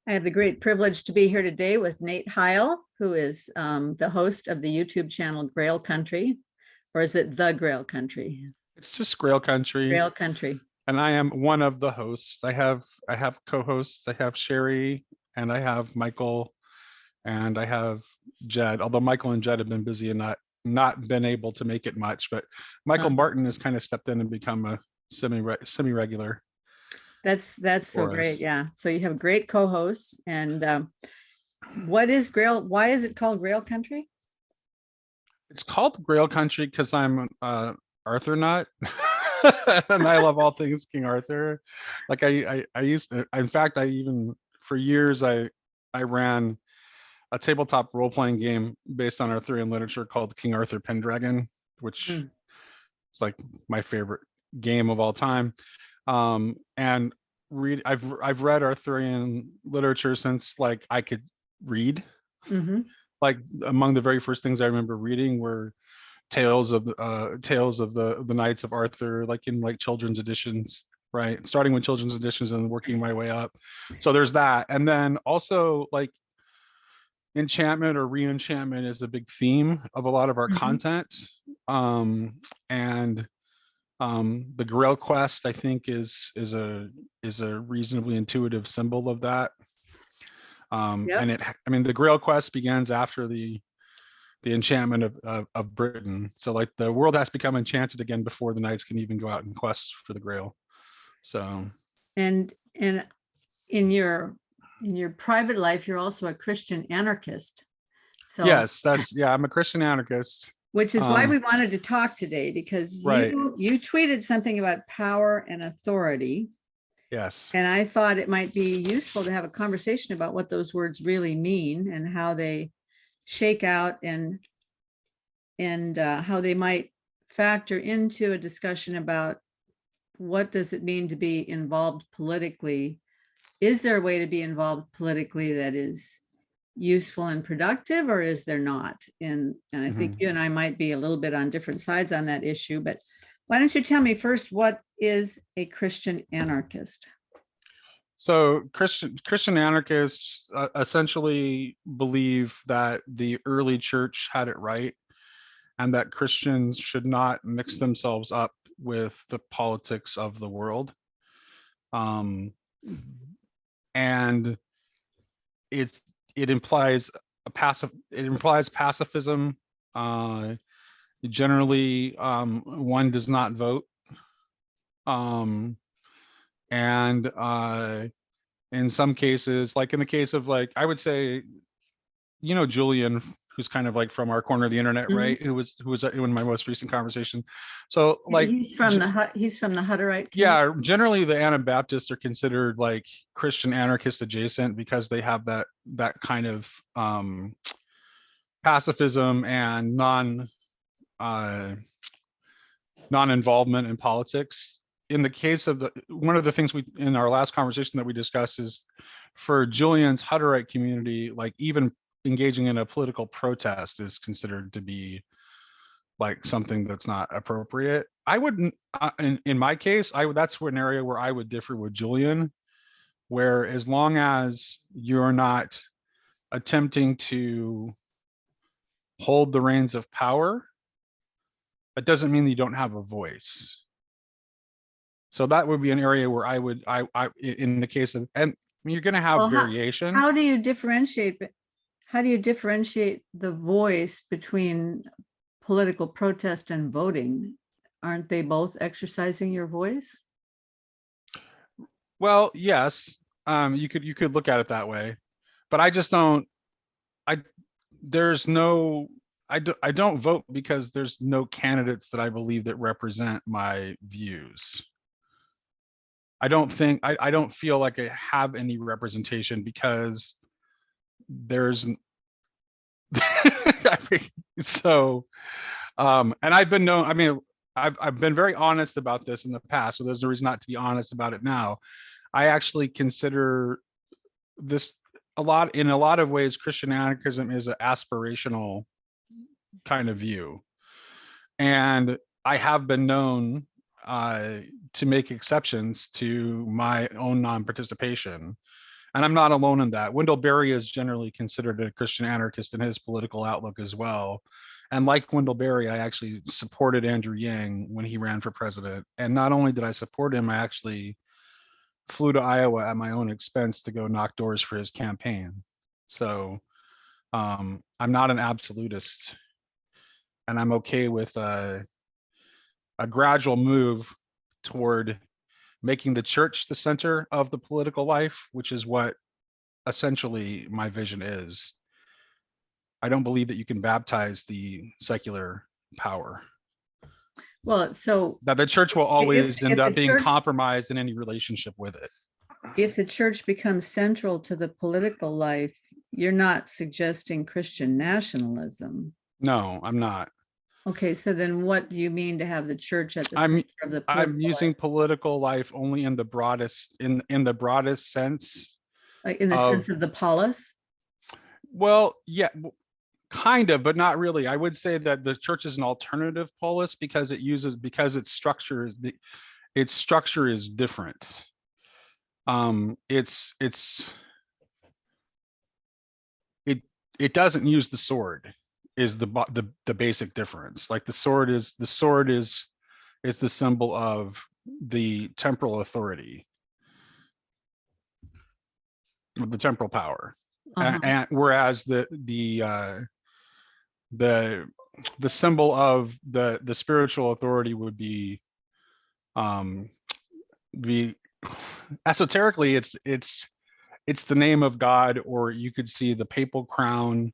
I have the great privilege to be here today with Nate Heil, who is the host of the YouTube channel Grail Country, or is it The Grail Country? It's just Grail Country, Grail Country. and I am one of the hosts. I have co-hosts. I have Sherry, and I have Michael, and I have Jed. Although Michael and Jed have been busy and not been able to make it much, but Michael Uh, Martin has kind of stepped in and become a semi regular that's so for great. us. Yeah. So you have great co-hosts. And what is Grail? Why is it called Grail Country? It's called Grail Country because I'm Arthur nut, and I love all things King Arthur. Like I used to, in fact, I even for years I ran a tabletop role playing game based on Arthurian literature called King Arthur Pendragon, which Mm. is like my favorite game of all time. And I've read Arthurian literature since like I could read. Mm-hmm. Like among the very first things I remember reading were tales of the Knights of Arthur, like in like children's editions, right? Starting with children's editions and working my way up. So there's that, and then also like enchantment or re-enchantment is a big theme of a lot of our Mm-hmm. content. Um, and the Grail quest, I think, is a reasonably intuitive symbol of that. Yep. And I mean, the Grail quest begins after the enchantment of Britain. So like the world has become enchanted again before the knights can even go out and quest for the Grail. So And in your private life, you're also a Christian anarchist. So yes, I'm a Christian anarchist. which is why Um, we wanted to talk today, because right. you tweeted something about power and authority, Yes. and I thought it might be useful to have a conversation about what those words really mean and how they shake out, and how they might factor into a discussion about what does it mean to be involved politically. Is there a way to be involved politically that is useful and productive, or is there not? And I think Mhm. you and I might be a little bit on different sides on that issue, but why don't you tell me first, what is a Christian anarchist? So Christian anarchists essentially believe that the early church had it right, and that Christians should not mix themselves up with the politics of the world. Um, and it's it implies it implies pacifism. Uh, Generally, one does not vote. Um, and in some cases, like in the case of like I would say, Julian, who's kind of like from our corner of the internet, Mhm. right? Who was in my most recent conversation. So like, He's from the Hutterite community. yeah, generally the Anabaptists are considered like Christian anarchist adjacent because they have that kind of pacifism and uh, non-involvement in politics. In the case of one of the things we in our last conversation that we discussed is for Julian's Hutterite community, like even engaging in a political protest is considered to be like something that's not appropriate. I wouldn't, in my case, that's an area where I would differ with Julian, where as long as you're not attempting to hold the reins of power, that doesn't mean that you don't have a voice. So that would be an area where in the case of, and you're going to have Well, variation. how do you differentiate? How do you differentiate the voice between political protest and voting? Aren't they both exercising your voice? Well, yes, you could look at it that way, but I just don't. I there's no. I don't vote because there's no candidates that I believe that represent my views. I don't feel like I have any representation because there's I mean, so and I've been known, I mean, I've been very honest about this in the past, so there's no reason not to be honest about it now. I actually consider this in a lot of ways, Christian anarchism is an aspirational kind of view. And I have been known to make exceptions to my own non-participation. And I'm not alone in that. Wendell Berry is generally considered a Christian anarchist in his political outlook as well. And like Wendell Berry, I actually supported Andrew Yang when he ran for president. And not only did I support him, I actually flew to Iowa at my own expense to go knock doors for his campaign. So I'm not an absolutist, and I'm okay with a gradual move toward making the church the center of the political life, which is what essentially my vision is. I don't believe that you can baptize the secular power, Well, so that the church will always end if the up being church, compromised in any relationship with it. if the church becomes central to the political life, you're not suggesting Christian nationalism. No, I'm not. Okay, so then what do you mean to have the church at the I'm center of the I'm political using life? political life only in the broadest in the broadest sense Like in the of, sense of the polis? well, yeah, kind of, but not really. I would say that the church is an alternative polis because its structure is different. It it doesn't use the sword is the basic difference. Like the sword is the symbol of the temporal authority, the temporal power. Uh-huh. And whereas the the symbol of the spiritual authority would um be esoterically, it's the name of God, or you could see the papal crown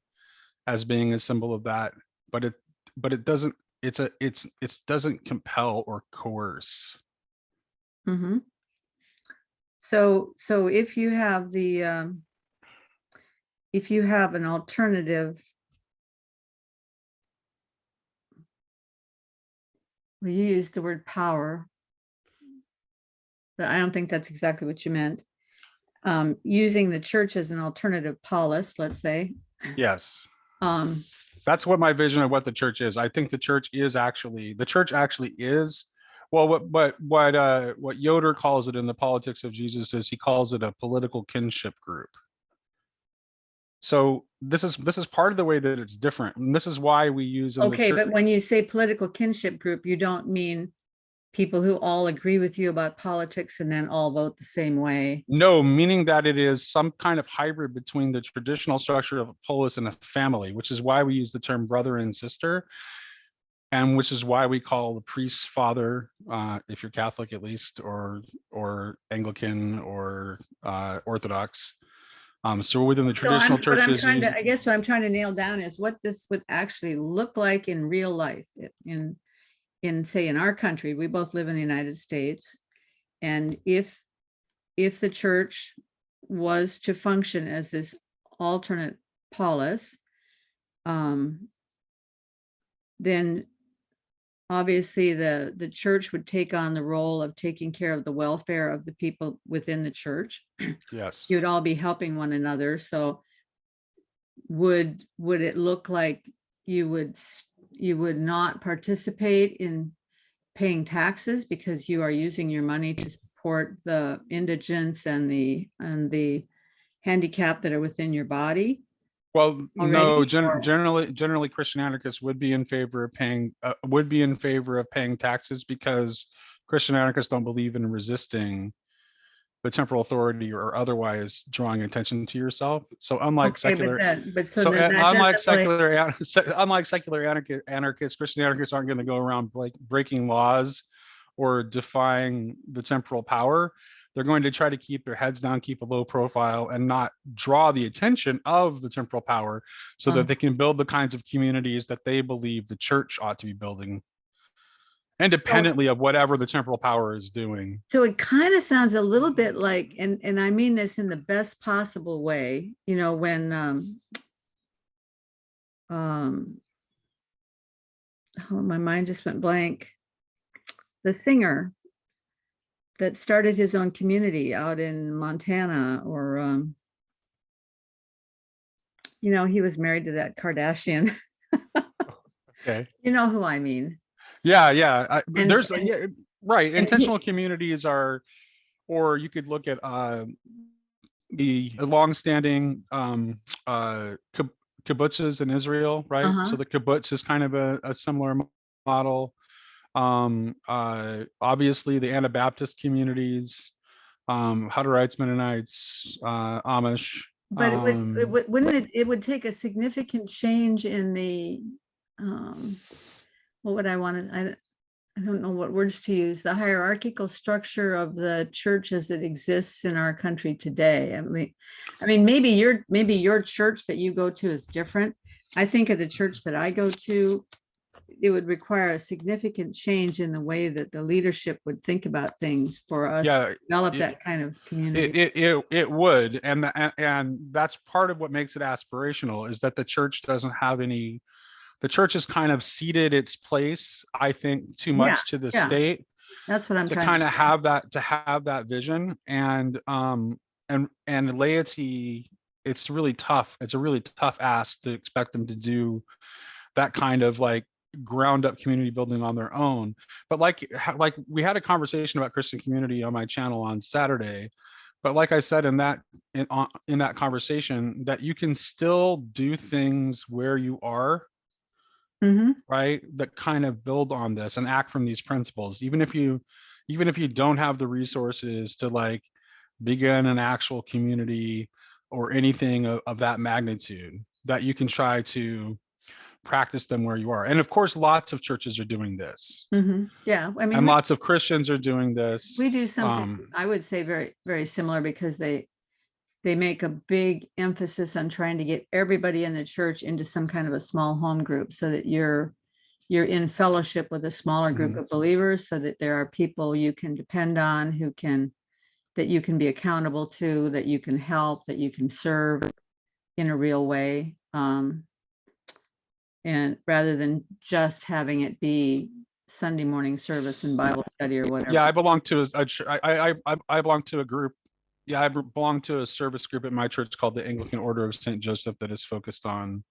as being a symbol of that, but it doesn't, it doesn't compel or coerce. Mm-hmm. So if you have if you have an alternative, well, you used the word power, but I don't think that's exactly what you meant. Using the church as an alternative polis, let's say. Yes, Um, that's what my vision of what the church is. I think the church actually is, well, what Yoder calls it in the Politics of Jesus is, he calls it a political kinship group. So this is part of the way that it's different, and this is why we use in the okay, church. but when you say political kinship group, you don't mean people who all agree with you about politics and then all vote the same way. No, meaning that it is some kind of hybrid between the traditional structure of a polis and a family, which is why we use the term brother and sister, and which is why we call the priest father, if you're Catholic at least, or Anglican, or Orthodox. So within the So traditional churches, I guess what I'm trying to nail down is what this would actually look like in real life. In say in our country, we both live in the United States. And if the church was to function as this alternate polis, then obviously the church would take on the role of taking care of the welfare of the people within the church. yes. You'd all be helping one another. So would it look like you would not participate in paying taxes because you are using your money to support the indigents and the handicapped that are within your body Well, already? no, Or generally Christian anarchists would be in favor of paying taxes, because Christian anarchists don't believe in resisting the temporal authority or otherwise drawing attention to yourself. So unlike okay, secular, so then that unlike doesn't really, secular anarchists, Christian anarchists aren't going to go around breaking laws or defying the temporal power. They're going to try to keep their heads down, keep a low profile, and not draw the attention of the temporal power, so that they can build the kinds of communities that they believe the church ought to be building, independently of whatever the temporal power is doing. so it kind of sounds a little bit like, and I mean this in the best possible way, when oh, my mind just went blank. The singer that started his own community out in Montana, or he was married to that Kardashian. Okay. You know who I mean. Yeah. And, Right. and Intentional communities are, or you could look at the longstanding kibbutzes in Israel, right? So Uh-huh. the kibbutz is kind of a similar model. Obviously the Anabaptist communities, Hutterites, Mennonites, Amish. But wouldn't it would take a significant change in the, what would I want to, I don't know what words to use, the hierarchical structure of the church as it exists in our country today. I mean, maybe your church that you go to is different. I think of the church that I go to, it would require a significant change in the way that the leadership would think about things for us Yeah, to develop it, that kind of community. it would, and that's part of what makes it aspirational, is that the church doesn't have any. The church has kind of ceded its place, I think, too Yeah, much to the yeah, state that's what I'm to trying to kind of say. have that vision, and laity. It's really tough. It's a really tough ask to expect them to do that kind of like ground up community building on their own. But like we had a conversation about Christian community on my channel on Saturday. But like I said in that conversation, that you can still do things where you are, Mhm. right? That kind of build on this and act from these principles, even if you don't have the resources to like begin an actual community or anything of that magnitude, that you can try to practice them where you are. And of course, lots of churches are doing this, Yeah, I mean, and lots of Christians are doing this. we do something, I would say very, very similar, because they make a big emphasis on trying to get everybody in the church into some kind of a small home group, so that you're in fellowship with a smaller group Mhm. of believers, so that there are people you can depend on, that you can be accountable to, that you can help, that you can serve in a real way. And rather than just having it be Sunday morning service and Bible study or Yeah, whatever. I belong to I belong to a group. Yeah, I belong to a service group at my church called the Anglican Order of St. Joseph, that is focused on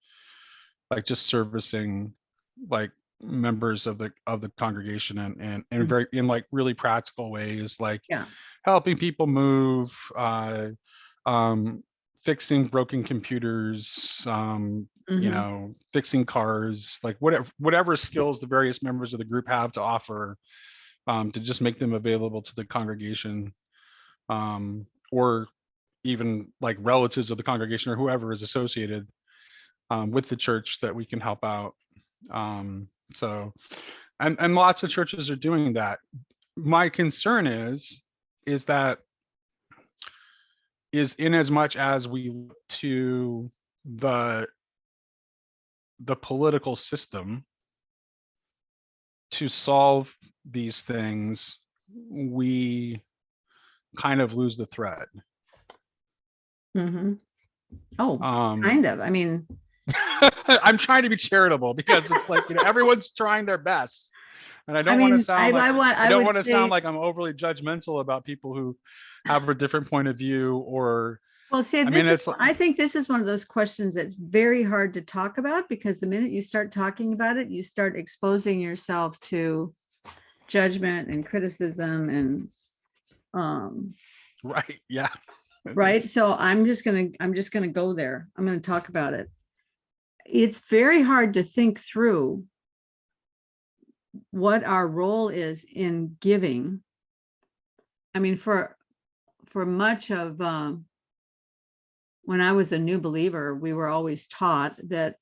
like just servicing like members of the congregation, and Mhm. very in like really practical ways, like Yeah. helping people move, um, fixing broken computers, Mhm. fixing cars, like whatever skills the various members of the group have to offer, to just make them available to the congregation, or even like relatives of the congregation or whoever is associated with the church, that we can help out. So, and lots of churches are doing that. My concern is that is in as much as we look to the political system to solve these things, we kind of lose the thread. Mhm. Oh, Um, kind of. I mean, I'm trying to be charitable, because it's like, everyone's trying their best, and I I don't want to mean, sound like I I don't would want to sound say, like I'm overly judgmental about people who have a different point of view, or well, see, I mean, I think this is one of those questions that's very hard to talk about, because the minute you start talking about it, you start exposing yourself to judgment and criticism and, um, right, yeah. right. So I'm just gonna go there. I'm gonna talk about it. It's very hard to think through what our role is in giving. I mean, for much of, when I was a new believer, we were always taught that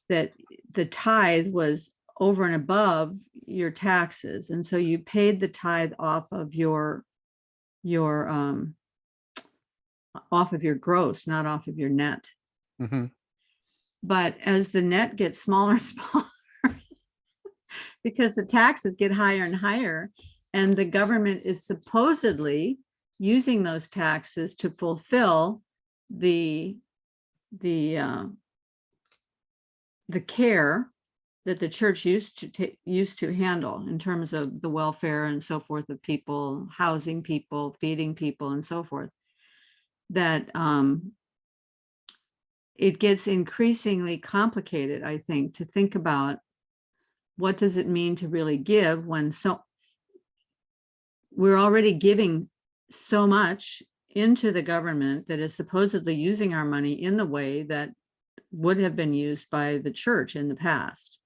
the tithe was over and above your taxes, and so you paid the tithe your off of your gross, not off of your net. Hmm. But as the net gets smaller and smaller, because the taxes get higher and higher, and the government is supposedly using those taxes to fulfill the the uh, the care that the church used to handle in terms of the welfare and so forth of people, housing people, feeding people, and so forth. That it gets increasingly complicated, I think, to think about what does it mean to really give when we're already giving so much into the government that is supposedly using our money in the way that would have been used by the church in the past.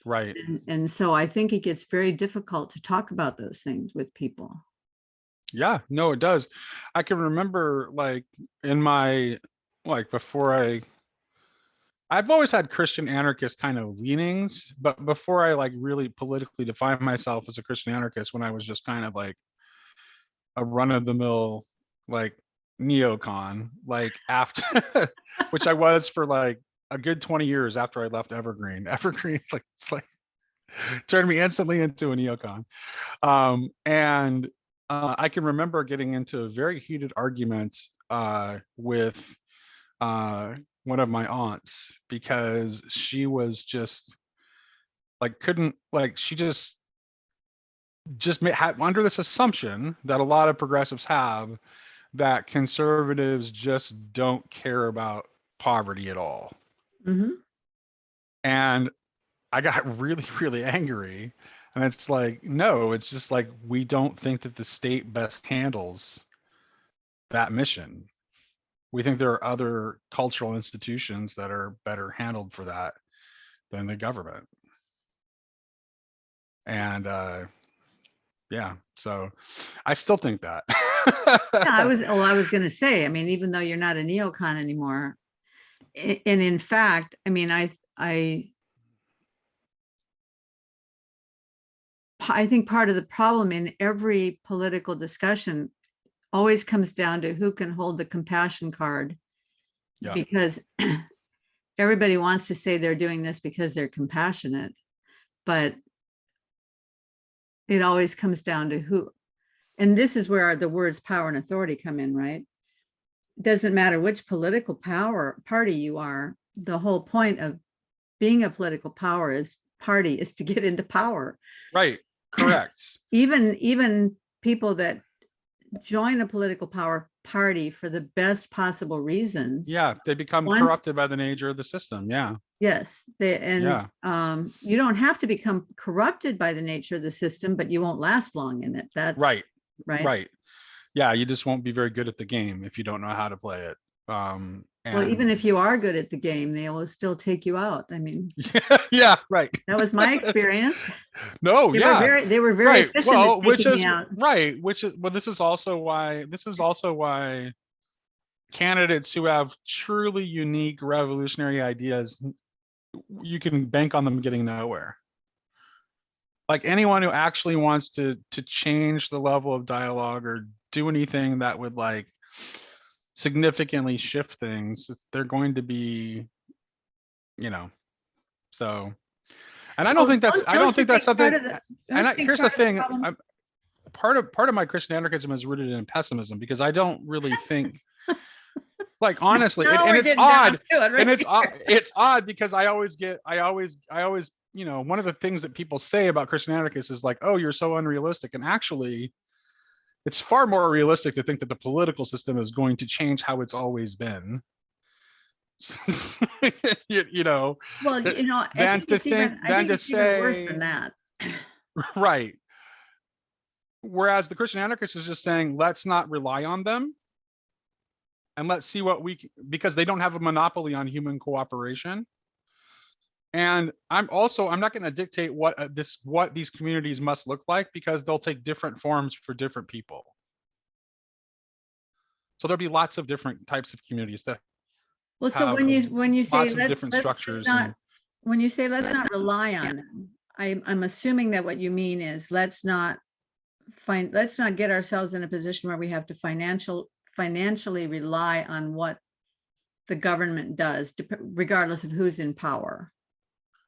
Right. And so I think it gets very difficult to talk about those things with people. Yeah, no, it does. I can remember like in my, like before I've always had Christian anarchist kind of leanings, but before I like really politically defined myself as a Christian anarchist, when I was just kind of like a run of the mill, like neocon, like after, which I was for like a good 20 years after I left Evergreen. Evergreen, like it's like turned me instantly into a neocon. And I can remember getting into a very heated argument with one of my aunts because she was just like couldn't like she just had under this assumption that a lot of progressives have that conservatives just don't care about poverty at all. Mhm. And I got really, really angry. And it's like, no, it's just like we don't think that the state best handles that mission. We think there are other cultural institutions that are better handled for that than the government. And yeah, so I still think that. Yeah, I was going to say, I mean, even though you're not a neocon anymore, and in fact, I mean, I think part of the problem in every political discussion always comes down to who can hold the compassion card, Yeah, because everybody wants to say they're doing this because they're compassionate, but it always comes down to who. And this is where the words power and authority come in, right? It doesn't matter which political party you are. The whole point of being a political party is to get into power. right, correct. Even people that join a political party for the best possible reasons. Yeah, they become Once, corrupted by the nature of the system. Yeah, yes, yeah, you don't have to become corrupted by the nature of the system, but you won't last long in it. That's right, right. right. Yeah, you just won't be very good at the game if you don't know how to play it. Well, And even if you are good at the game, they will still take you out. I mean, yeah, right. that was my experience. No, yeah, They were very right. efficient at Well, which taking me is out. right, which is well, this is also why candidates who have truly unique revolutionary ideas, you can bank on them getting nowhere. Like anyone who actually wants to change the level of dialogue or do anything that would like significantly shift things, they're going to be, you know, so. And I don't Well, think that's don't you think part something. of the don't And you think here's the part of the thing, problem? part of my Christian anarchism is rooted in pessimism because I don't really think, like honestly, No, and we're it's getting down odd, to it and right here. it's odd because I always, you know, one of the things that people say about Christian anarchists is like, oh, you're so unrealistic, and actually, it's far more realistic to think that the political system is going to change how it's always been. You know, Well, you know, I than think to it's even worse than say that. right. Whereas the Christian anarchist is just saying, let's not rely on them and let's see what because they don't have a monopoly on human cooperation. And I'm not going to dictate what these communities must look like because they'll take different forms for different people. So there'll be lots of different types of communities that Well, so have when you say lots of different let's just structures not and when you say let's not rely on them, I'm assuming that what you mean is let's not get ourselves in a position where we have to financially rely on what the government does, regardless of who's in power.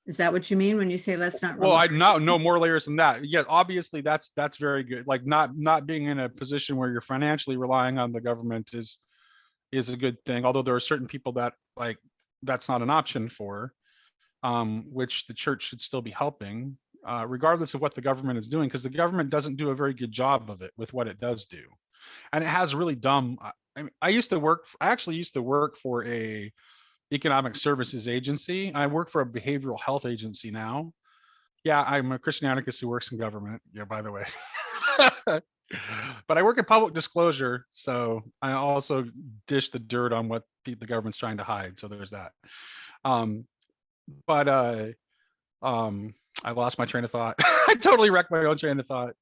Is that what you mean when you say let's not well, rely? I know more layers than that. Yeah, obviously that's very good. Like not being in a position where you're financially relying on the government is a good thing. Although there are certain people that like that's not an option for, which the church should still be helping, regardless of what the government is doing, because the government doesn't do a very good job of it with what it does do, and it has really dumb. I mean, I actually used to work for a economic services agency. I work for a behavioral health agency now. Yeah, I'm a Christian anarchist who works in government. Yeah, by the way. But I work in public disclosure, so I also dish the dirt on what the government's trying to hide. So there's that. Um, but I lost my train of thought. I totally wrecked my own train of thought.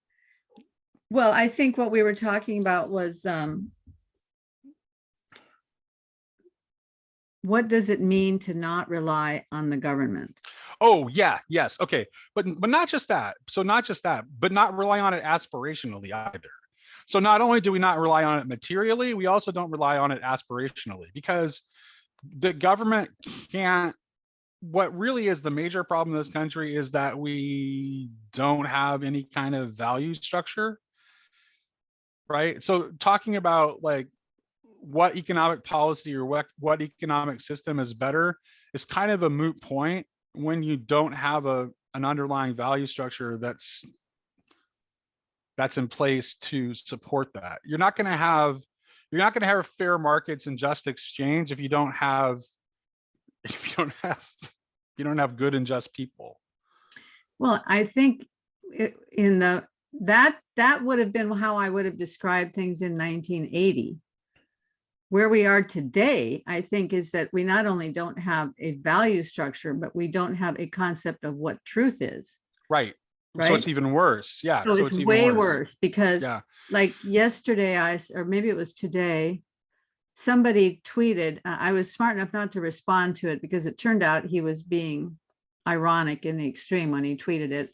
Well, I think what we were talking about was what does it mean to not rely on the government? Oh yeah, yes, okay, but not just that. So not just that, but not rely on it aspirationally either. So not only do we not rely on it materially, we also don't rely on it aspirationally, because the government can't. What really is the major problem in this country is that we don't have any kind of value structure, right? So talking about like what economic policy or what economic system is better is kind of a moot point when you don't have an underlying value structure that's in place to support that. You're not going to have fair markets and just exchange if you don't have if you don't have good and just people. Well, I think in that would have been how I would have described things in 1980. Where we are today, I think, is that we not only don't have a value structure, but we don't have a concept of what truth is. Right. Right. So it's even worse. Yeah. So it's even way worse because yeah. like yesterday, or maybe it was today, somebody tweeted, I was smart enough not to respond to it because it turned out he was being ironic in the extreme when he tweeted it.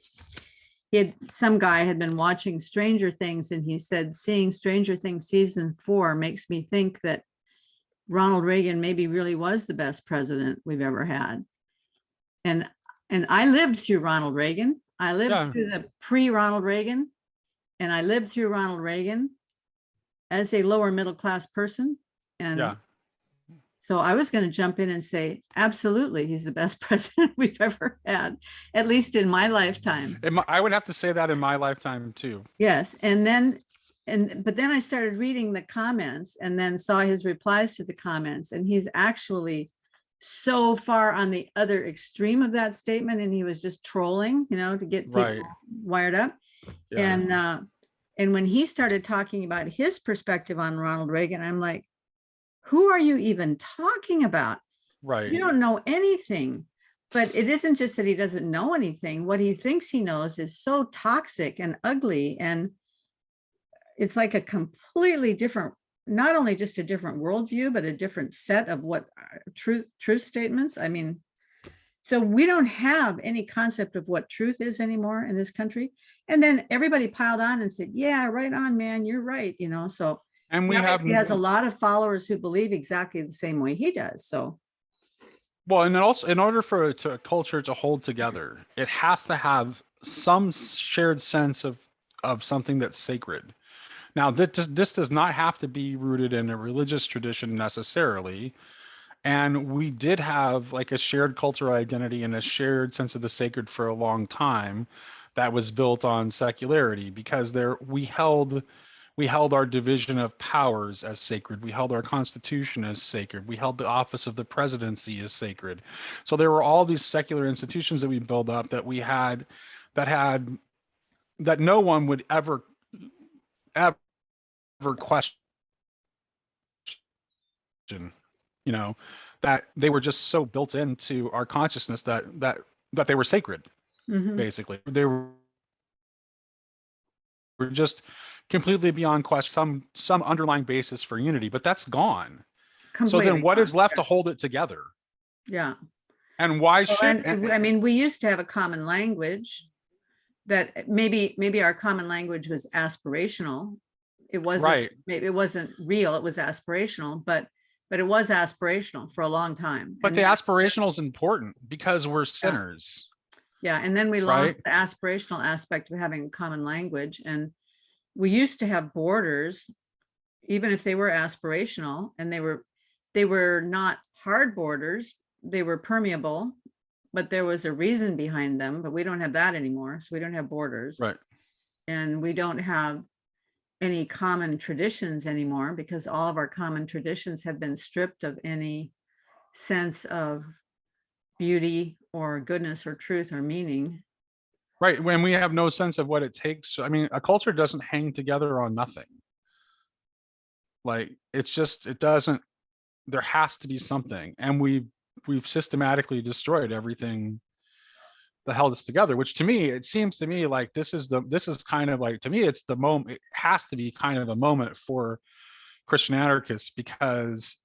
Some guy had been watching Stranger Things and he said, seeing Stranger Things season 4 makes me think that Ronald Reagan maybe really was the best president we've ever had. And I lived through Ronald Reagan. I lived through the pre-Ronald Reagan, and I lived through Ronald Reagan as a lower middle class person. And so I was going to jump in and say, absolutely, he's the best president we've ever had, at least in my lifetime. I would have to say that in my lifetime too. Yes. But then I started reading the comments and then saw his replies to the comments, and he's actually so far on the other extreme of that statement, and he was just trolling, to get people wired up. Yeah. And when he started talking about his perspective on Ronald Reagan, I'm like, who are you even talking about? Right. You don't know anything. But it isn't just that he doesn't know anything. What he thinks he knows is so toxic and ugly. And it's like a completely different, not only just a different worldview, but a different set of what truth statements. I mean, so we don't have any concept of what truth is anymore in this country. And then everybody piled on and said, yeah, right on, man, you're right. So and he has a lot of followers who believe exactly the same way he does. So. Well, and then also in order for a culture to hold together, it has to have some shared sense of something that's sacred. Now, this does not have to be rooted in a religious tradition necessarily. And we did have like a shared cultural identity and a shared sense of the sacred for a long time that was built on secularity, because we held our division of powers as sacred. We held our Constitution as sacred. We held the office of the presidency as sacred. So there were all these secular institutions that we built up that we had that no one would ever question, that they were just so built into our consciousness that they were sacred. Mm-hmm. Basically, they were just completely beyond question, some underlying basis for unity, but that's gone. Completely so then what is left to hold it together? Yeah. And why should I mean, we used to have a common language that maybe our common language was aspirational. It wasn't right. Maybe it wasn't real, it was aspirational, but it was aspirational for a long time. But the aspirational is important because we're sinners. Yeah, and then we lost the aspirational aspect of having a common language. And we used to have borders, even if they were aspirational, and they were not hard borders, they were permeable, but there was a reason behind them. But we don't have that anymore. So we don't have borders. Right. And we don't have any common traditions anymore, because all of our common traditions have been stripped of any sense of beauty or goodness or truth or meaning. Right. When we have no sense of what it takes. I mean, a culture doesn't hang together on nothing. Like it's just, it doesn't, there has to be something. And we've systematically destroyed everything that held us together, which to me, it seems to me like this is kind of like, to me, it's the moment, it has to be kind of a moment for Christian anarchists, because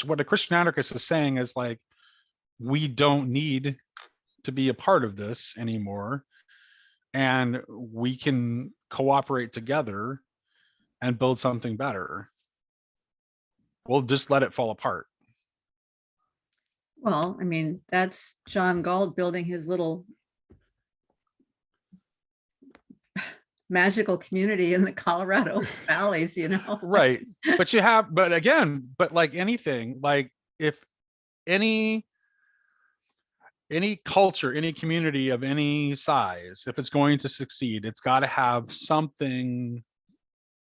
what the Christian anarchist is saying is like, we don't need to be a part of this anymore, and we can cooperate together and build something better. We'll just let it fall apart. Well, I mean, that's John Galt building his little magical community in the Colorado valleys, you know? Right. But again, but like anything, like if any culture, any community of any size, if it's going to succeed, it's got to have something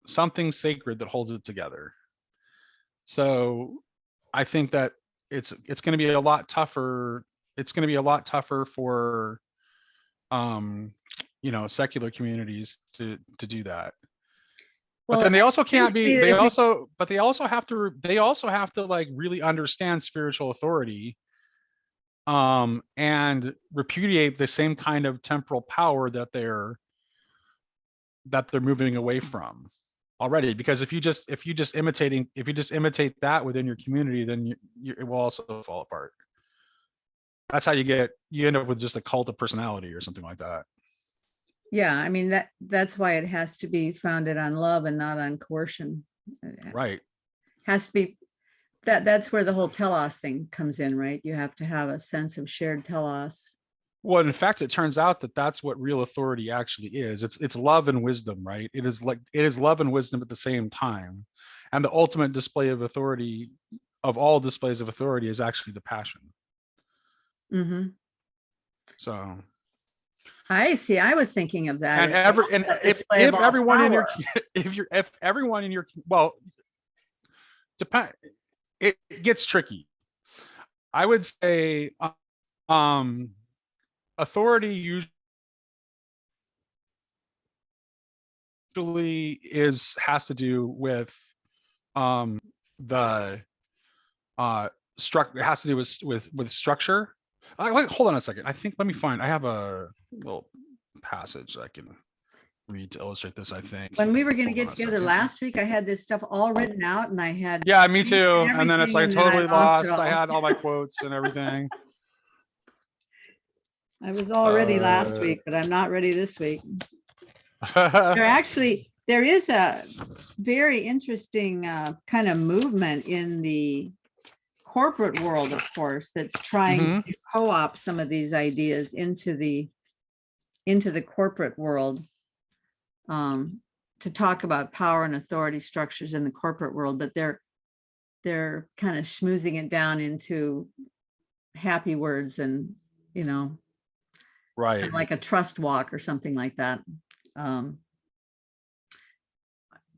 sacred that holds it together. So I think that it's going to be a lot tougher. It's going to be a lot tougher for secular communities to do that. But Well, then they it also seems can't to be, me that if you, they also have to like really understand spiritual authority, and repudiate the same kind of temporal power that they're moving away from already. Because if you just imitate that within your community, then it will also fall apart. That's how you end up with just a cult of personality or something like that. yeah, I mean, that's why it has to be founded on love and not on coercion. It Right. has to be that's where the whole telos thing comes in, right? You have to have a sense of shared telos. Well, in fact, it turns out that that's what real authority actually is. It's love and wisdom, right? It is love and wisdom at the same time. And the ultimate display of authority, of all displays of authority, is actually the passion. Mm-hmm. So, I see. I was thinking of that and as that if display of all everyone in your power. if everyone in your, well, depend, it gets tricky. I would say um authority usually has to do with the it has to do with structure. Hold on a second. I think, let me find, I have a little passage I can read to illustrate this, I think. When we were going to Hold on get a together second. last week, I had this stuff all written out and I had Yeah, me too. And then it's everything, like and then I totally lost it lost. I all. had all my quotes and everything. I was all ready last week, but I'm not ready this week. There is a very interesting kind of movement in the corporate world, of course, that's trying to co-opt some of these ideas into the corporate world, to talk about power and authority structures in the corporate world, but they're kind of schmoozing it down into happy words and, Right. like a trust walk or something like that.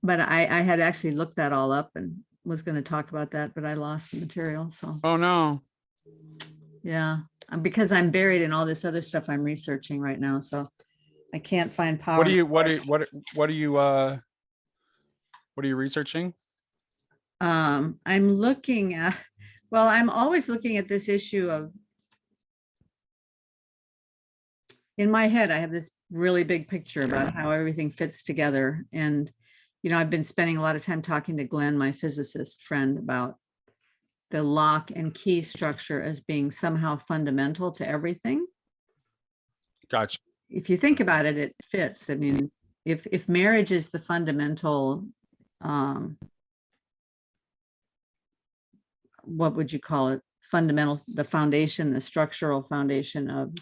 But I had actually looked that all up and was going to talk about that, but I lost the material. So, Oh no. yeah, because I'm buried in all this other stuff I'm researching right now. So I can't find power. What are you researching? I'm looking at, well, I'm always looking at this issue of, in my head, I have this really big picture about how everything fits together. And, I've been spending a lot of time talking to Glenn, my physicist friend, about the lock and key structure as being somehow fundamental to everything. Gotcha. If you think about it, it fits. I mean, if marriage is the fundamental, what would you call it? Fundamental, the foundation, the structural foundation of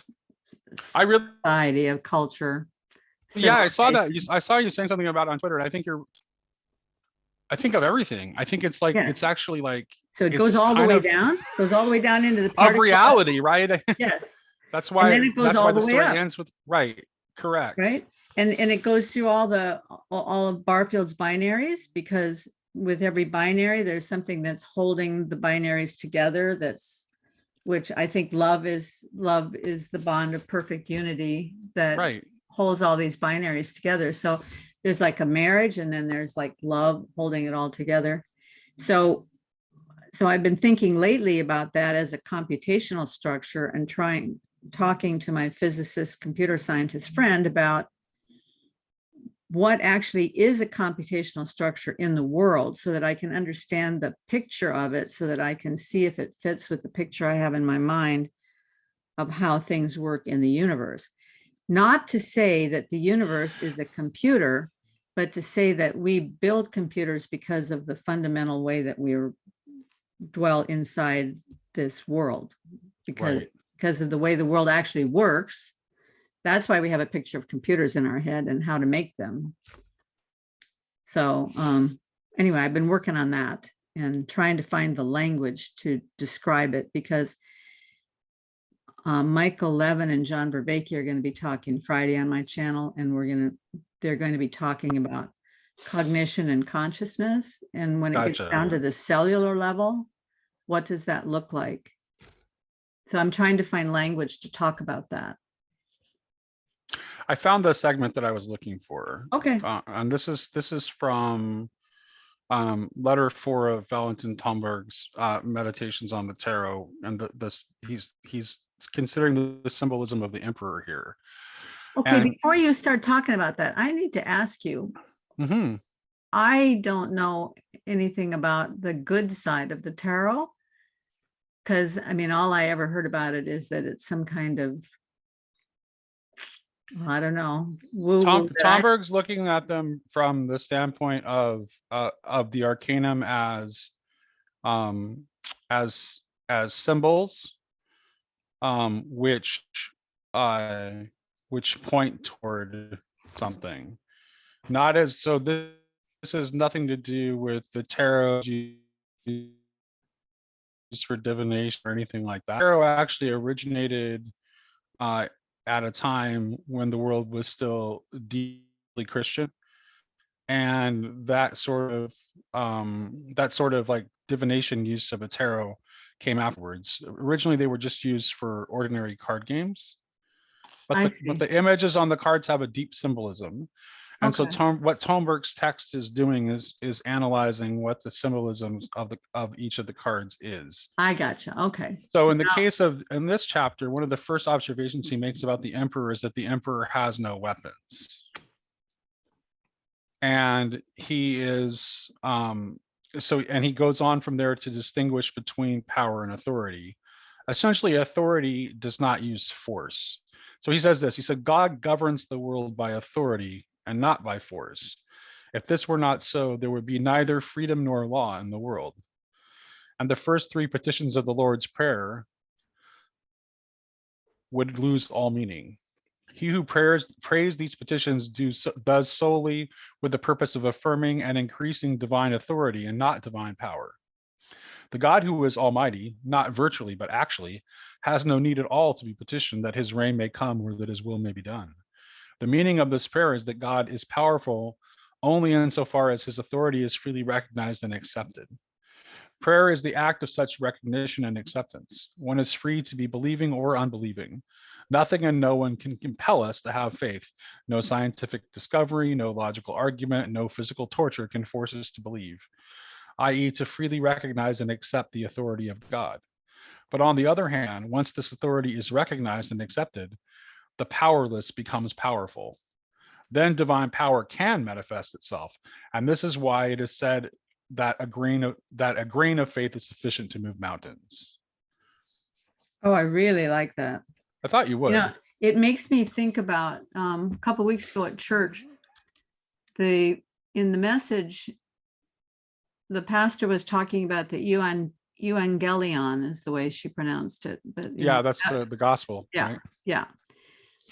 society, of culture. Yeah, I saw that. I saw you saying something about it on Twitter. And I think of everything. I think it's like, yes. It's actually like, so it goes all the way down, into the of reality, right? Yes. That's why, and then it goes all the way story up. ends with, right. Correct. Right. And it goes through all of Barfield's binaries, because with every binary, there's something that's holding the binaries together, that's which I think love is the bond of perfect unity that Right. holds all these binaries together. So there's like a marriage, and then there's like love holding it all together. So I've been thinking lately about that as a computational structure, and talking to my physicist, computer scientist friend about what actually is a computational structure in the world, so that I can understand the picture of it, so that I can see if it fits with the picture I have in my mind of how things work in the universe. Not to say that the universe is a computer, but to say that we build computers because of the fundamental way that we dwell inside this world, because of the way the world actually works. That's why we have a picture of computers in our head and how to make them. So anyway, I've been working on that and trying to find the language to describe it, because Michael Levin and John Vervaeke are going to be talking Friday on my channel, and they're going to be talking about cognition and consciousness. And when it gets Gotcha. down to the cellular level, what does that look like? So I'm trying to find language to talk about that. I found the segment that I was looking for. Okay. And this is from letter 4 of Valentin Tomberg's Meditations on the Tarot, and he's considering the symbolism of the emperor here. Okay, And before you start talking about that, I need to ask you, I don't know anything about the good side of the tarot, because I mean, all I ever heard about it is that it's some kind of, I don't know, woo-woo that I- Tomberg's looking at them from the standpoint of the arcanum as symbols, which point toward something. Not as, so this has nothing to do with the tarot used for divination or anything like that. Tarot actually originated at a time when the world was still deeply Christian, and that sort of like divination use of a tarot came afterwards. Originally, they were just used for ordinary card games, but I but see. the images on the cards have a deep symbolism. And so Okay, what Tomberg's text is doing is analyzing what the symbolisms of each of the cards is. I gotcha. Okay. So So in the now, case of, in this chapter, one of the first observations he makes about the emperor is that the emperor has no weapons. And he is and he goes on from there to distinguish between power and authority. Essentially, authority does not use force. So he says this, he said, God governs the world by authority and not by force. If this were not so, there would be neither freedom nor law in the world. And the first 3 petitions of the Lord's Prayer would lose all meaning. He who prays these petitions does solely with the purpose of affirming and increasing divine authority and not divine power. The God who is almighty, not virtually but actually, has no need at all to be petitioned that his reign may come or that his will may be done. The meaning of this prayer is that God is powerful only insofar as his authority is freely recognized and accepted. Prayer is the act of such recognition and acceptance. One is free to be believing or unbelieving. Nothing and no one can compel us to have faith. No scientific discovery, no logical argument, no physical torture can force us to believe, i.e., to freely recognize and accept the authority of God. But on the other hand, once this authority is recognized and accepted, the powerless becomes powerful. Then divine power can manifest itself. And this is why it is said that a grain of faith is sufficient to move mountains. oh, I really like that. I thought you would. You know, it makes me think about a couple weeks ago at church, in the message, the pastor was talking about the evangelion is the way she pronounced it. But Yeah, that's the gospel. yeah, right? yeah.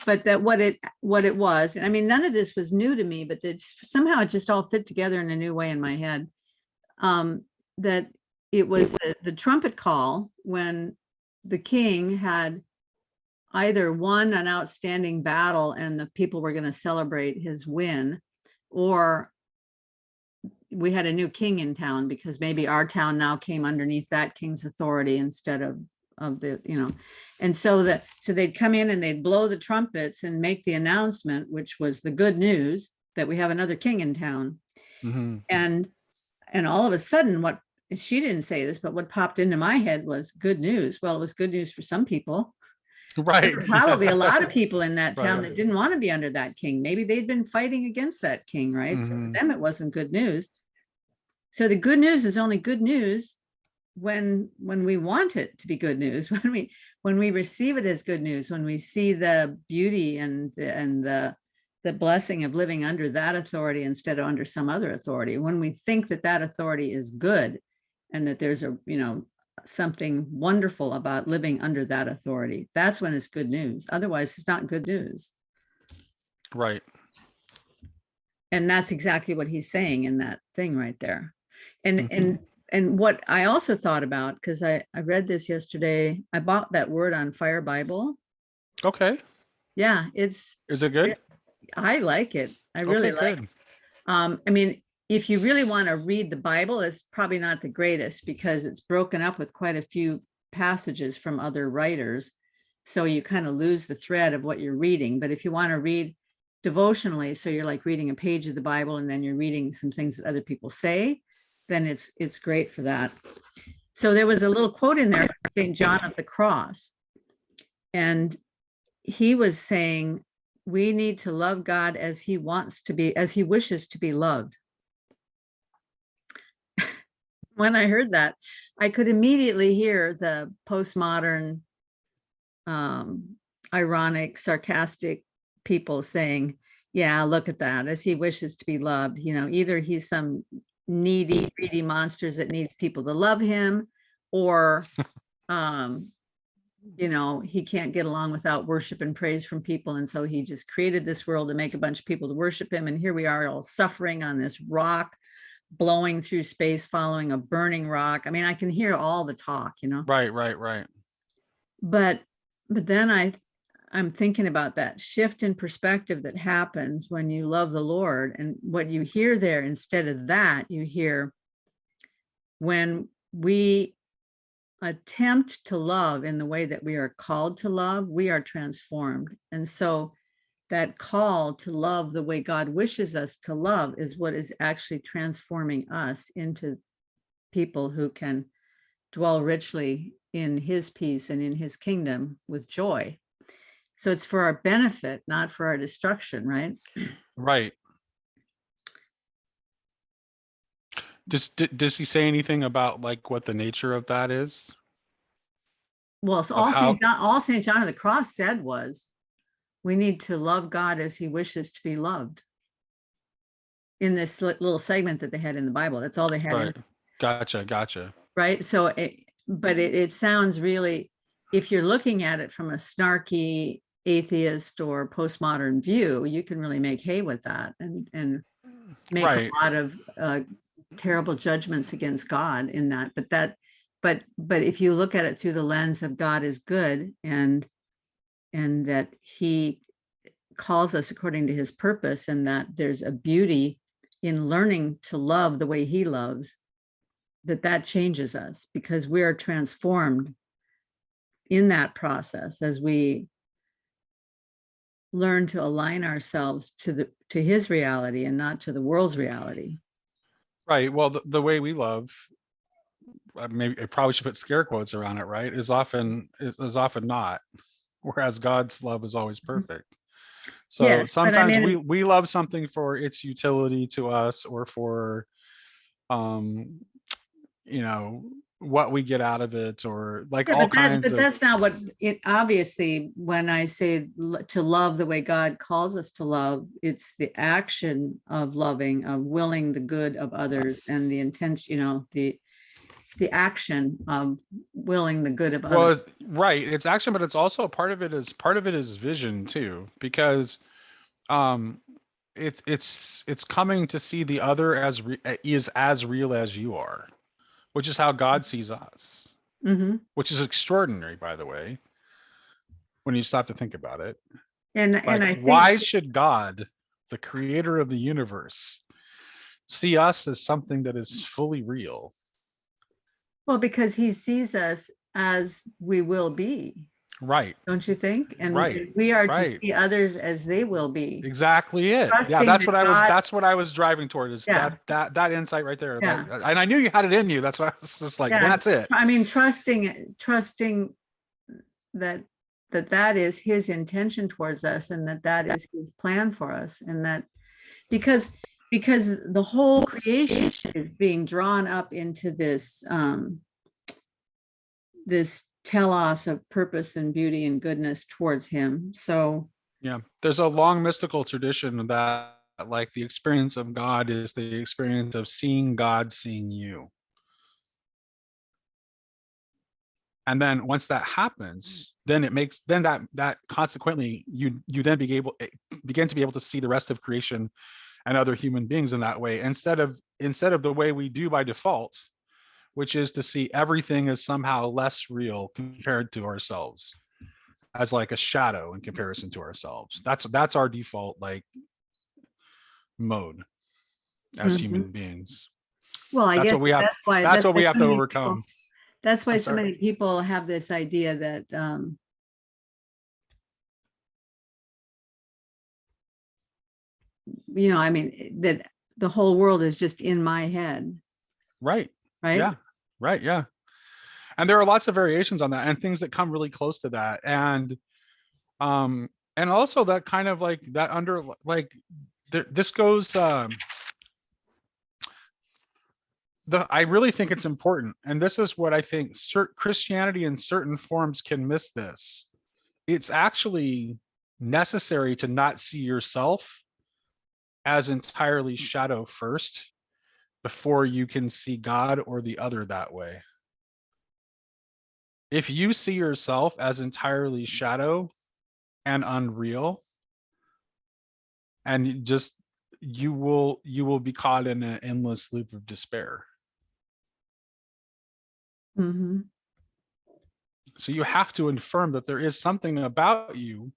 But that what it was, and I mean, none of this was new to me, but that somehow it just all fit together in a new way in my head. That it was the trumpet call when the king had either won an outstanding battle and the people were going to celebrate his win, or we had a new king in town because maybe our town now came underneath that king's authority instead of the, and so they'd come in and they'd blow the trumpets and make the announcement, which was the good news that we have another king in town. Mhm. And all of a sudden, what she didn't say this, but what popped into my head was good news. Well, it was good news for some people. There Right. were probably a lot of people in that town Right. that didn't want to be under that king. Maybe they'd been fighting against that king, right? So for Mhm. them, it wasn't good news. So the good news is only good news when we want it to be good news, when we receive it as good news, when we see the beauty and the blessing of living under that authority instead of under some other authority, when we think that that authority is good and that there's something wonderful about living under that authority, that's when it's good news. Otherwise, it's not good news. Right. And that's exactly what he's saying in that thing right there. Mhm. And what I also thought about, because I read this yesterday, I bought that Word on Fire Bible. Okay. Yeah, Is it good? I like it. I really Okay, like it. good. I mean, if you really want to read the Bible, it's probably not the greatest because it's broken up with quite a few passages from other writers. So you kind of lose the thread of what you're reading. But if you want to read devotionally, so you're like reading a page of the Bible and then you're reading some things that other people say, then it's great for that. So there was a little quote in there from St. John of the Cross. And he was saying, we need to love God as he wants to be, as he wishes to be loved. When I heard that, I could immediately hear the postmodern, ironic, sarcastic people saying, yeah, look at that, as he wishes to be loved. Either he's some needy, greedy monsters that needs people to love him, or he can't get along without worship and praise from people. And so he just created this world to make a bunch of people to worship him. And here we are all suffering on this rock, blowing through space, following a burning rock. I mean, I can hear all the talk, Right. but then I'm thinking about that shift in perspective that happens when you love the Lord. And what you hear there, instead of that, you hear, when we attempt to love in the way that we are called to love, we are transformed. And so that call to love the way God wishes us to love is what is actually transforming us into people who can dwell richly in his peace and in his kingdom with joy. So it's for our benefit, not for our destruction, right? Right. Does he say anything about like what the nature of that is? Well, so Of how all St. John of the Cross said was, we need to love God as he wishes to be loved. In this little segment that they had in the Bible, that's all they had. Right. Gotcha. Right. So it sounds really, if you're looking at it from a snarky atheist or postmodern view, you can really make hay with that and make Right. a lot of terrible judgments against God in that. But if you look at it through the lens of God is good, and that he calls us according to his purpose, and that there's a beauty in learning to love the way he loves, that changes us, because we are transformed in that process as we learn to align ourselves to his reality and not to the world's reality. Right. Well, the way we love, maybe I probably should put scare quotes around it, right? Is often not, whereas God's love is always perfect. So Yes, but I sometimes mean, we love something for its utility to us, or for um what we get out of it, or like yeah, all kinds but of. that's not what it, obviously, when I say to love the way God calls us to love, it's the action of loving, of willing the good of others, and the intention, the action of willing the good of Well, others. right, it's action, but it's also part of it is vision too, because um it's coming to see the other is as real as you are, which is how God sees us, Mm-hmm. which is extraordinary, by the way, when you stop to think about it. And Like, I think, why should God, the creator of the universe, see us as something that is fully real? well, because he sees us, as we will be, Right. don't you think? And Right. we are to Right. see others as they will be, Exactly it. Yeah, trusting that God, that's what I was driving toward, is yeah, that insight right there. Like, yeah, and I knew you had it in you. That's why I was just like, yeah. that's it. I mean, trusting that that is his intention towards us, and that is his plan for us, and that because the whole creation is being drawn up into this telos of purpose and beauty and goodness towards him. So Yeah. There's a long mystical tradition that like the experience of God is the experience of seeing God seeing you. And then once that happens, then it makes then that consequently you then begin to be able to see the rest of creation and other human beings in that way, instead of the way we do by default, which is to see everything as somehow less real compared to ourselves, as like a shadow in comparison to ourselves. That's our default like mode as mhm. human beings. Well, I That's guess what we have. that's That's what why we have so to many people overcome. that's why I'm so sorry. many people have this idea that I mean, that the whole world is just in my head, Right. right? Yeah. Right. Yeah. And there are lots of variations on that and things that come really close to that. Um and also that kind of like that under like this goes I really think it's important, and this is what I think Christianity in certain forms can miss this. It's actually necessary to not see yourself as entirely shadow first before you can see God or the other that way. If you see yourself as entirely shadow and unreal, and just you will be caught in an endless loop of despair. Hmm. So you have to affirm that there is something about you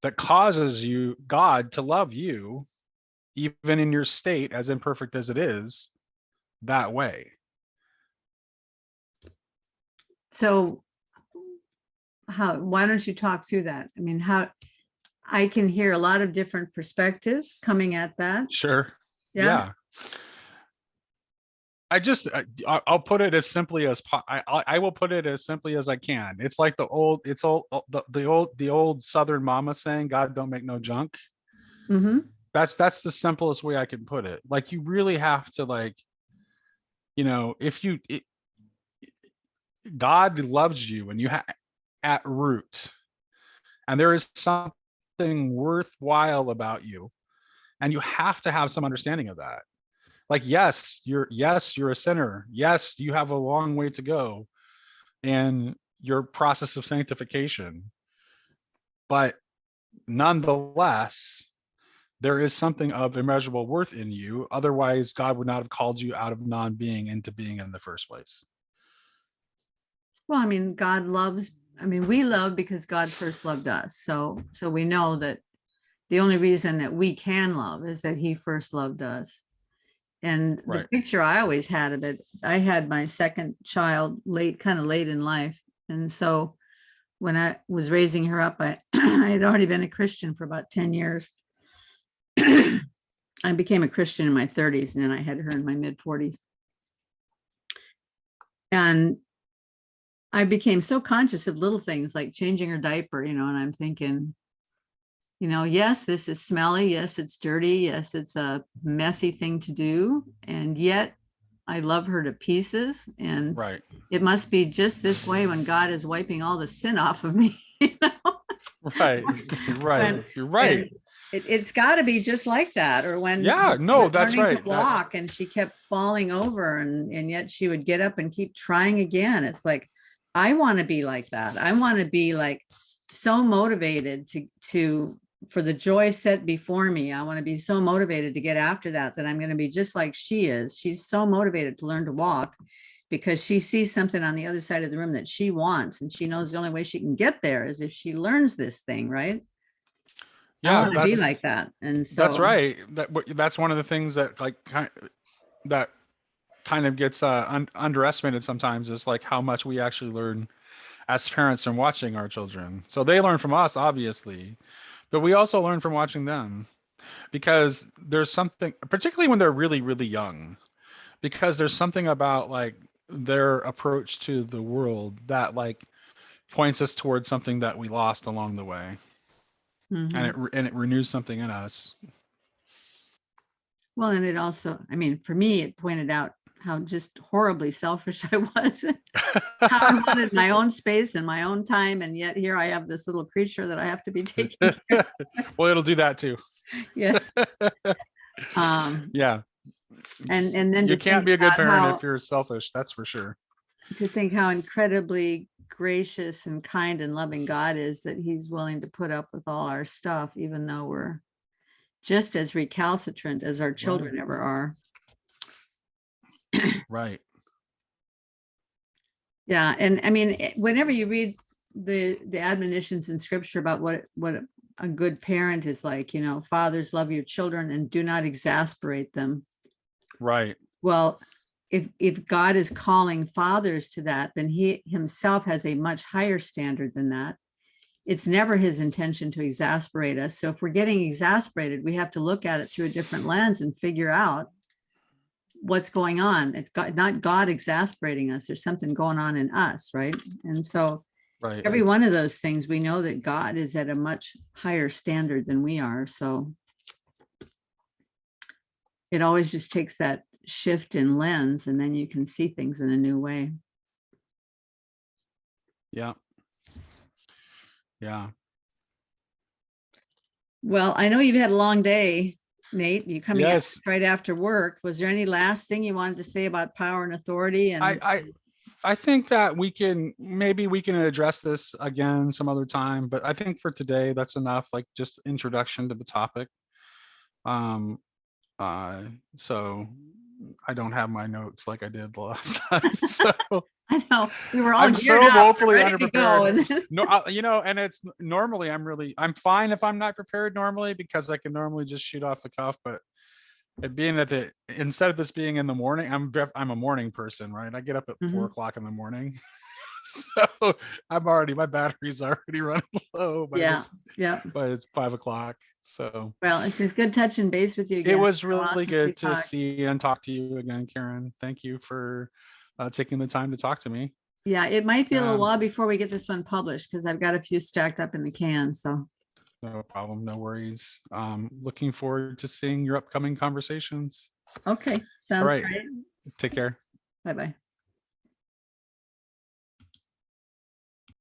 that causes you God to love you, even in your state, as imperfect as it is, that way. So why don't you talk through that? I mean, how I can hear a lot of different perspectives coming at that. Sure. Yeah. Yeah. I'll put it as simply as I will put it as simply as I can. It's like the old Southern mama saying, "God don't make no junk." Hmm. That's the simplest way I can put it. Like you really have to like, if God loves you and at root, and there is something worthwhile about you, and you have to have some understanding of that. Like you're a sinner. Yes, you have a long way to go in your process of sanctification, but nonetheless there is something of immeasurable worth in you. Otherwise God would not have called you out of non-being into being in the first place. Well, I mean, we love because God first loved us. So we know that the only reason that we can love is that he first loved us. And the Right. picture I always had of it, I had my second child kind of late in life. And so when I was raising her up, I had already been a Christian for about 10 years. I became a Christian in my 30s, and then I had her in my mid 40s. And I became so conscious of little things like changing her diaper, and I'm thinking, yes, this is smelly. Yes, it's dirty. Yes, it's a messy thing to do. And yet I love her to pieces. And Right. it must be just this way when God is wiping all the sin off of me. Right. Right. When, You're and right. it's got to be just like that. Or when Yeah, she no, was that's learning to right. walk and she kept falling over, and yet she would get up and keep trying again. It's like, I want to be like that. I want to be like so motivated to for the joy set before me. I want to be so motivated to get after that I'm going to be just like she is. She's so motivated to learn to walk because she sees something on the other side of the room that she wants, and she knows the only way she can get there is if she learns this thing, right? I Yeah, want to be like that. And that's so, right. That's one of the things that like that kind of gets underestimated sometimes is like how much we actually learn as parents from watching our children. So they learn from us, obviously, but we also learn from watching them, because there's something, particularly when they're really, really young, because there's something about like their approach to the world that like points us towards something that we lost along the way, and Mhm. it renews something in us. Well, and it also, I mean, for me, it pointed out how just horribly selfish I was, how I wanted my own space and my own time, and yet here I have this little creature that I have to be taking care of. Well, it'll do that too. Yeah. Um, Yeah, and then you to can't think be a good about parent if how you're selfish, that's for sure. incredibly gracious and kind and loving God is, that he's willing to put up with all our stuff, even though we're just as recalcitrant as our Right, children ever are. right. Yeah, and I mean, whenever you read the admonitions in scripture about what a good parent is like, fathers, love your children and do not exasperate them. Right. Well, if God is calling fathers to that, then he himself has a much higher standard than that. It's never his intention to exasperate us. So if we're getting exasperated, we have to look at it through a different lens and figure out what's going on. It's not God exasperating us. There's something going on in us, right? And so Right. every one of those things, we know that God is at a much higher standard than we are. So it always just takes that shift in lens, and then you can see things in a new way. Yeah. Yeah. Well, I know you've had a long day, Nate. You coming out Yes. right after work. Was there any last thing you wanted to say about power and authority? I, And I I think that we can address this again some other time, but I think for today that's enough, like just introduction to the topic. Um uh so I don't have my notes like I did the last time. So I know we were all I'm geared so up, woefully ready to go. underprepared. And No, and it's normally I'm fine if I'm not prepared normally, because I can normally just shoot off the cuff, but it being that instead of this being in the morning, I'm a morning person, right? I get up at 4 o'clock in the morning. So my battery's already running low yeah, yeah. by it's 5 o'clock. So Well, it's good touching base with you it again. was So really awesome we good to talked. see and talk to you again, Karen. Thank you for taking the time to talk to me. Yeah, it might be a little Um, while before we get this one published because I've got a few stacked up in the can. So, no problem, no worries. Looking forward to seeing your upcoming conversations. okay, All sounds right, great. take care. Bye bye.